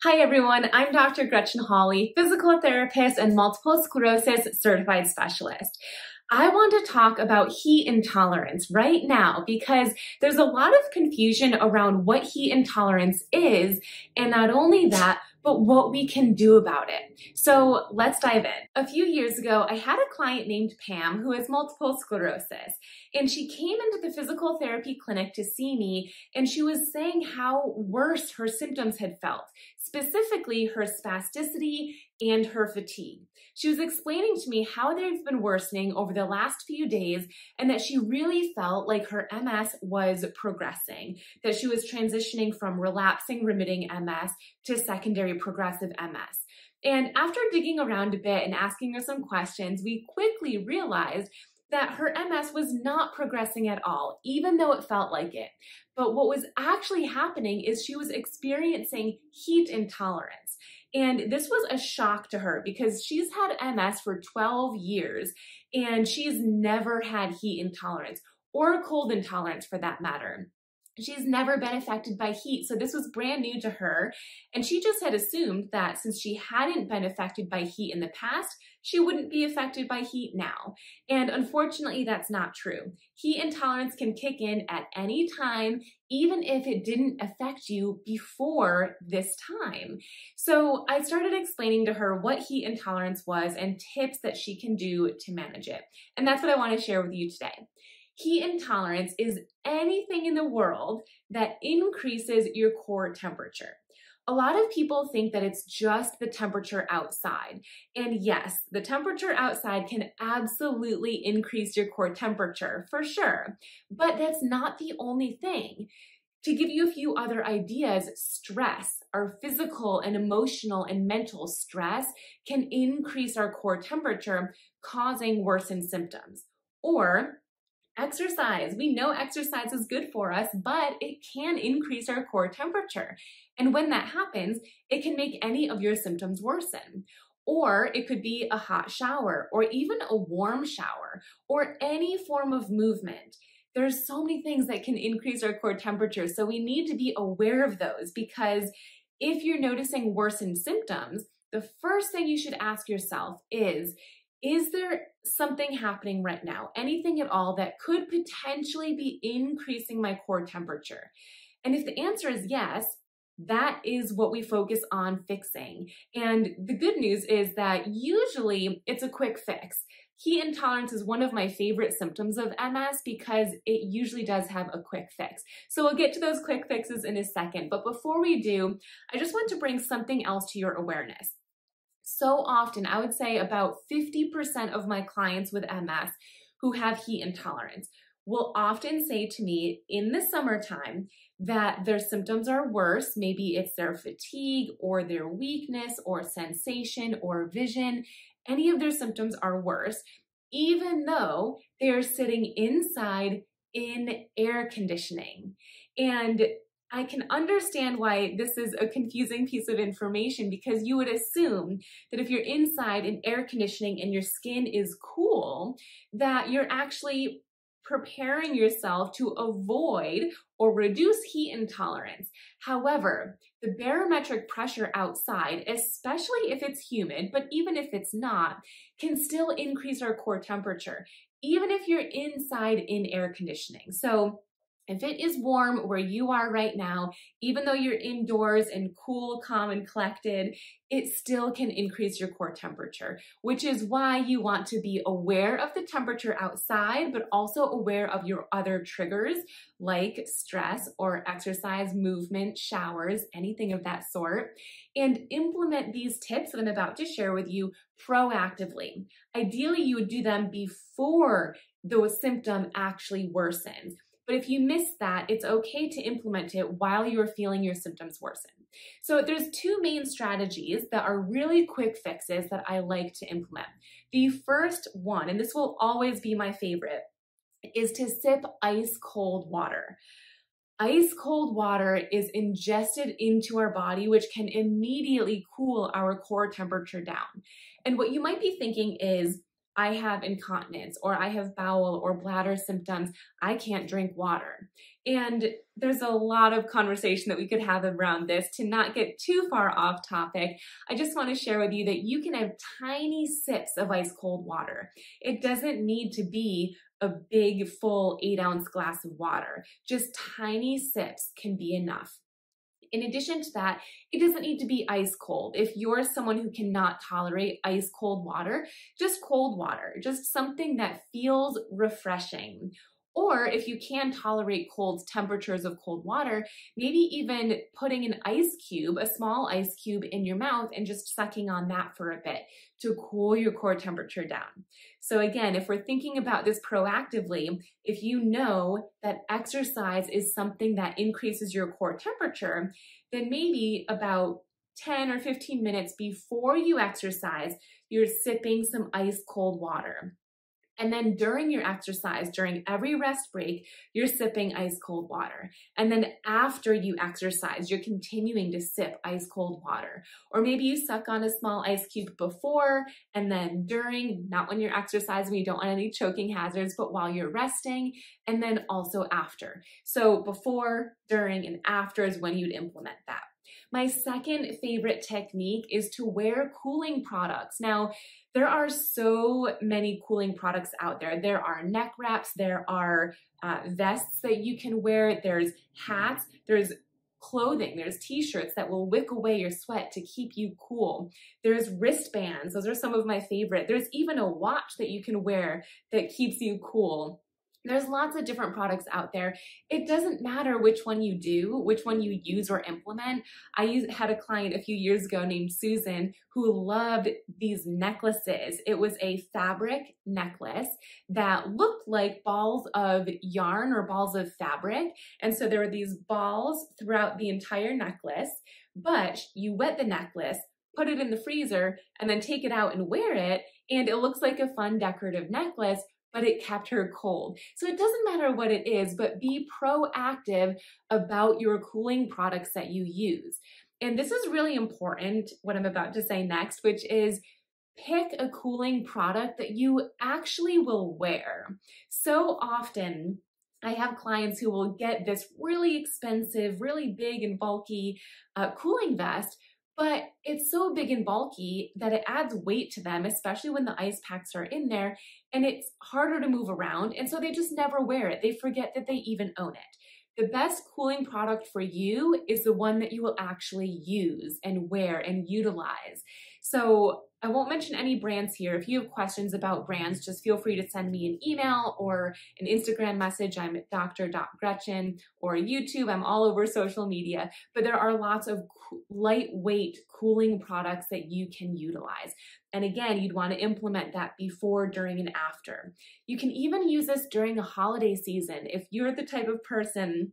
Hi everyone, I'm Dr. Gretchen Hawley, physical therapist and multiple sclerosis certified specialist. I want to talk about heat intolerance right now because there's a lot of confusion around what heat intolerance is, and not only that, but what we can do about it. So let's dive in. A few years ago, I had a client named Pam who has multiple sclerosis, and she came into the physical therapy clinic to see me, and she was saying how worse her symptoms had felt, specifically her spasticity and her fatigue. She was explaining to me how they've been worsening over the last few days and that she really felt like her MS was progressing, that she was transitioning from relapsing remitting MS to secondary progressive MS. And after digging around a bit and asking her some questions, we quickly realized that her MS was not progressing at all, even though it felt like it. But what was actually happening is she was experiencing heat intolerance. And this was a shock to her because she's had MS for 12 years and she's never had heat intolerance or cold intolerance for that matter. She's never been affected by heat, so this was brand new to her, and she just had assumed that since she hadn't been affected by heat in the past, she wouldn't be affected by heat now. And unfortunately, that's not true. Heat intolerance can kick in at any time, even if it didn't affect you before this time. So I started explaining to her what heat intolerance was and tips that she can do to manage it. And that's what I want to share with you today. Heat intolerance is anything in the world that increases your core temperature. A lot of people think that it's just the temperature outside. And yes, the temperature outside can absolutely increase your core temperature, for sure. But that's not the only thing. To give you a few other ideas, stress, our physical and emotional and mental stress can increase our core temperature, causing worsened symptoms. Or exercise. We know exercise is good for us, but it can increase our core temperature. And when that happens, it can make any of your symptoms worsen. Or it could be a hot shower, or even a warm shower, or any form of movement. There's so many things that can increase our core temperature, so we need to be aware of those because if you're noticing worsened symptoms, the first thing you should ask yourself is there something happening right now, anything at all that could potentially be increasing my core temperature? And if the answer is yes, that is what we focus on fixing. And the good news is that usually it's a quick fix. Heat intolerance is one of my favorite symptoms of MS because it usually does have a quick fix. So we'll get to those quick fixes in a second. But before we do, I just want to bring something else to your awareness. So often, I would say about 50% of my clients with MS who have heat intolerance will often say to me in the summertime that their symptoms are worse. Maybe it's their fatigue or their weakness or sensation or vision. Any of their symptoms are worse, even though they're sitting inside in air conditioning. And I can understand why this is a confusing piece of information because you would assume that if you're inside in air conditioning and your skin is cool, that you're actually preparing yourself to avoid or reduce heat intolerance. However, the barometric pressure outside, especially if it's humid, but even if it's not, can still increase our core temperature, even if you're inside in air conditioning. So if it is warm where you are right now, even though you're indoors and cool, calm, and collected, it still can increase your core temperature, which is why you want to be aware of the temperature outside, but also aware of your other triggers like stress or exercise, movement, showers, anything of that sort, and implement these tips that I'm about to share with you proactively. Ideally, you would do them before the symptom actually worsens. But if you miss that, it's okay to implement it while you're feeling your symptoms worsen. So there's two main strategies that are really quick fixes that I like to implement. The first one, and this will always be my favorite, is to sip ice cold water. Ice cold water is ingested into our body, which can immediately cool our core temperature down. And what you might be thinking is, I have incontinence, or I have bowel or bladder symptoms, I can't drink water. And there's a lot of conversation that we could have around this. To not get too far off topic, I just want to share with you that you can have tiny sips of ice cold water. It doesn't need to be a big full 8-ounce glass of water. Just tiny sips can be enough. In addition to that, it doesn't need to be ice cold. If you're someone who cannot tolerate ice cold water, just cold water, just something that feels refreshing. Or if you can tolerate cold temperatures of cold water, maybe even putting an ice cube, a small ice cube in your mouth and just sucking on that for a bit to cool your core temperature down. So again, if we're thinking about this proactively, if you know that exercise is something that increases your core temperature, then maybe about 10 or 15 minutes before you exercise, you're sipping some ice cold water. And then during your exercise, during every rest break, you're sipping ice cold water. And then after you exercise, you're continuing to sip ice cold water. Or maybe you suck on a small ice cube before, and then during, not when you're exercising, you don't want any choking hazards, but while you're resting, and then also after. So before, during, and after is when you'd implement that. My second favorite technique is to wear cooling products. Now, there are so many cooling products out there. There are neck wraps, there are vests that you can wear, there's hats, there's clothing, there's t-shirts that will wick away your sweat to keep you cool. There's wristbands, those are some of my favorite. There's even a watch that you can wear that keeps you cool. There's lots of different products out there. It doesn't matter which one you do, which one you use or implement. I had a client a few years ago named Susan who loved these necklaces. It was a fabric necklace that looked like balls of yarn or balls of fabric. And so there were these balls throughout the entire necklace, but you wet the necklace, put it in the freezer, and then take it out and wear it, and it looks like a fun decorative necklace, but it kept her cold. So it doesn't matter what it is, but be proactive about your cooling products that you use. And this is really important, what I'm about to say next, which is pick a cooling product that you actually will wear. So often, I have clients who will get this really expensive, really big and bulky cooling vest, but it's so big and bulky that it adds weight to them, especially when the ice packs are in there, and it's harder to move around, and so they just never wear it. They forget that they even own it. The best cooling product for you is the one that you will actually use and wear and utilize. So I won't mention any brands here. If you have questions about brands, just feel free to send me an email or an Instagram message. I'm at dr.gretchen, or YouTube. I'm all over social media, but there are lots of lightweight cooling products that you can utilize. And again, you'd want to implement that before, during, and after. You can even use this during a holiday season. If you're the type of person,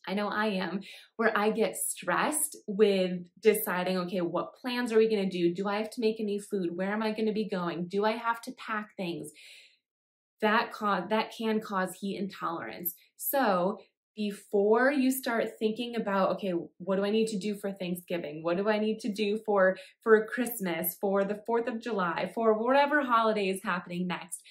I know I am, where I get stressed with deciding, okay, what plans are we going to do? Do I have to make any food? Where am I going to be going? Do I have to pack things? That can cause heat intolerance. So before you start thinking about, okay, what do I need to do for Thanksgiving? What do I need to do for Christmas, for the 4th of July, for whatever holiday is happening next?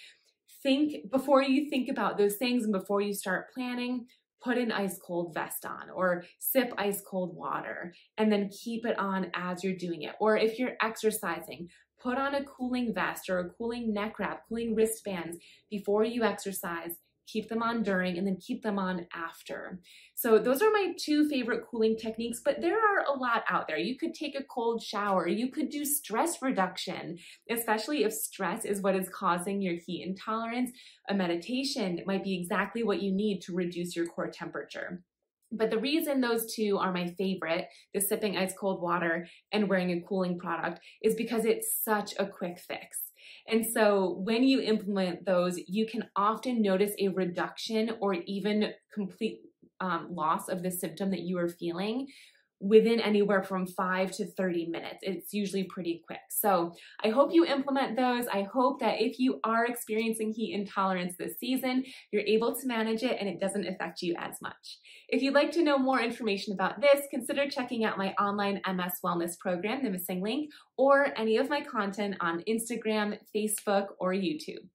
Before you think about those things and before you start planning, put an ice cold vest on or sip ice cold water and then keep it on as you're doing it. Or if you're exercising, put on a cooling vest or a cooling neck wrap, cooling wristbands before you exercise. Keep them on during, and then keep them on after. So those are my two favorite cooling techniques, but there are a lot out there. You could take a cold shower. You could do stress reduction, especially if stress is what is causing your heat intolerance. A meditation might be exactly what you need to reduce your core temperature. But the reason those two are my favorite, the sipping ice cold water and wearing a cooling product, is because it's such a quick fix. And so when you implement those, you can often notice a reduction or even complete loss of the symptom that you are feeling within anywhere from 5 to 30 minutes. It's usually pretty quick. So I hope you implement those. I hope that if you are experiencing heat intolerance this season, you're able to manage it and it doesn't affect you as much. If you'd like to know more information about this, consider checking out my online MS Wellness program, the missing link, or any of my content on Instagram, Facebook, or YouTube.